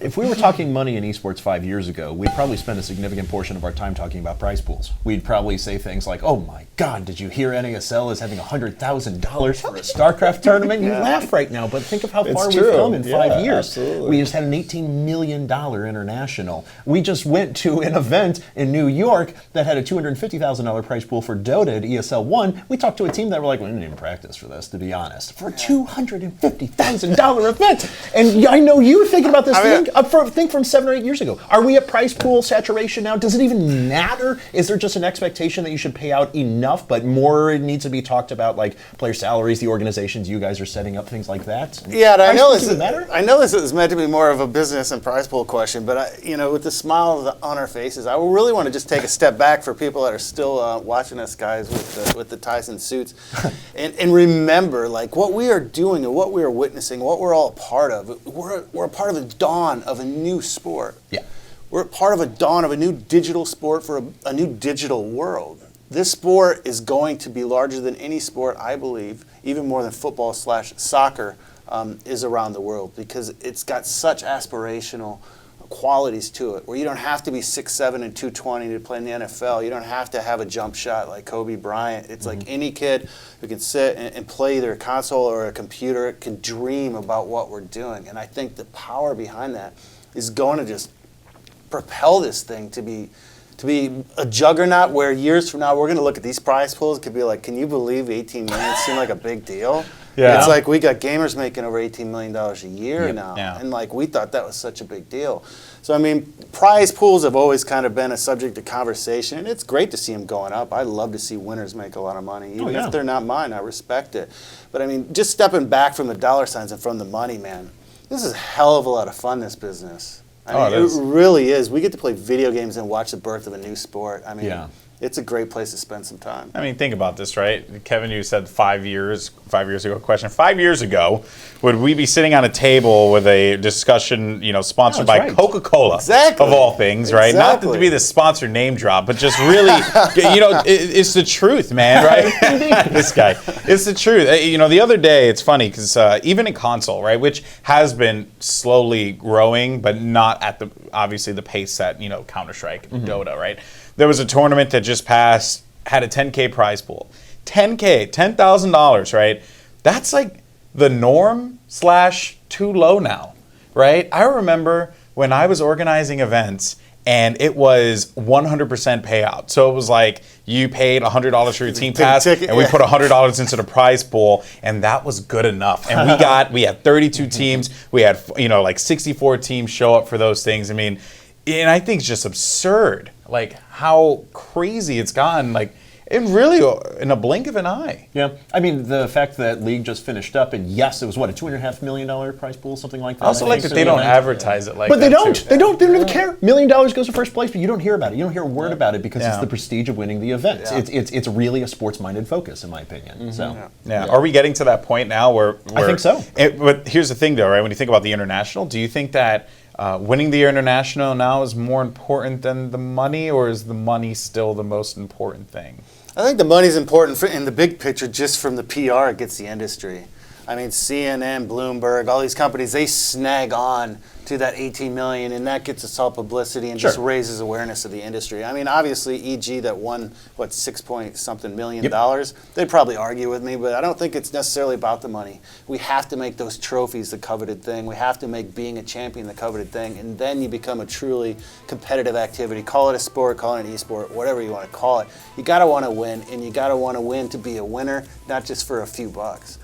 If we were talking money in esports 5 years ago, we'd probably spend a significant portion of our time talking about prize pools. We'd probably say things like, oh my God, did you hear NASL is having $100,000 for a StarCraft tournament? You laugh right now, but think of how far we've come in 5 years. Absolutely. We just had an $18 million international. We just went to an event in New York that had a $250,000 prize pool for Dota at ESL 1. We talked to a team that were like, we didn't even practice for this, to be honest. For a $250,000 event. And I know you were thinking about this think from 7 or 8 years ago. Are we at prize pool saturation now? Does it even matter? Is there just an expectation that you should pay out enough, but more needs to be talked about, like player salaries, the organizations you guys are setting up, things like that? Yeah, I know this is meant to be more of a business and prize pool question, but with the smile on our faces, I really want to just take a step back for people that are still watching us guys with the ties and suits, and remember, like, what we are doing and what we are witnessing, what we're all a part of. We're a part of the dawn of a new sport. Yeah. We're part of a dawn of a new digital sport for a new digital world. This sport is going to be larger than any sport, I believe, even more than football/soccer is around the world, because it's got such aspirational qualities to it, where you don't have to be 6'7" and 220 to play in the NFL. You don't have to have a jump shot like Kobe Bryant. It's like any kid who can sit and play either a console or a computer can dream about what we're doing. And I think the power behind that is going to just propel this thing to be a juggernaut, where years from now we're going to look at these prize pools and could be like, can you believe 18 million seemed like a big deal? Yeah. It's like we got gamers making over $18 million a year now. Yeah. And like we thought that was such a big deal. So I mean, prize pools have always kind of been a subject of conversation, and it's great to see them going up. I love to see winners make a lot of money. Even if they're not mine, I respect it. But I mean, just stepping back from the dollar signs and from the money, man, this is a hell of a lot of fun, this business. I mean, it really is. We get to play video games and watch the birth of a new sport. I mean, it's a great place to spend some time. I mean, think about this, right? Kevin, you said 5 years ago. Question: 5 years ago, would we be sitting on a table with a discussion, sponsored by Coca-Cola, of all things, right? Not to be the sponsor name drop, but just really, it's the truth, man, right? This guy, it's the truth. The other day, it's funny because even in console, right, which has been slowly growing, but not at obviously the pace that Counter-Strike, Dota, right? There was a tournament that just passed, had a 10K prize pool. $10,000, right? That's like the norm / too low now, right? I remember when I was organizing events and it was 100% payout. So it was like you paid $100 for your team pass and we put $100 into the prize pool, and that was good enough. And we had 32 teams. We had, like 64 teams show up for those things. I mean, and I think it's just absurd, like how crazy it's gotten, like in a blink of an eye. Yeah, I mean, the fact that League just finished up, and yes, it was a $2.5 million prize pool, something like that. I also like that they don't advertise it like that. But they don't too. even care. $1 million goes to first place, but you don't hear about it. You don't hear a word about it because it's the prestige of winning the event. Yeah. It's really a sports-minded focus, in my opinion. So Are we getting to that point now where I think so. But here's the thing, though, right? When you think about the international, do you think that winning the international now is more important than the money, or is the money still the most important thing? I think the money's important in the big picture, just from the PR it gets the industry. I mean, CNN, Bloomberg, all these companies, they snag on to that 18 million, and that gets us all publicity and just raises awareness of the industry. I mean, obviously, EG that won, $6-point-something million, they'd probably argue with me, but I don't think it's necessarily about the money. We have to make those trophies the coveted thing. We have to make being a champion the coveted thing, and then you become a truly competitive activity. Call it a sport, call it an esport, whatever you want to call it. You got to want to win, and you got to want to win to be a winner, not just for a few bucks.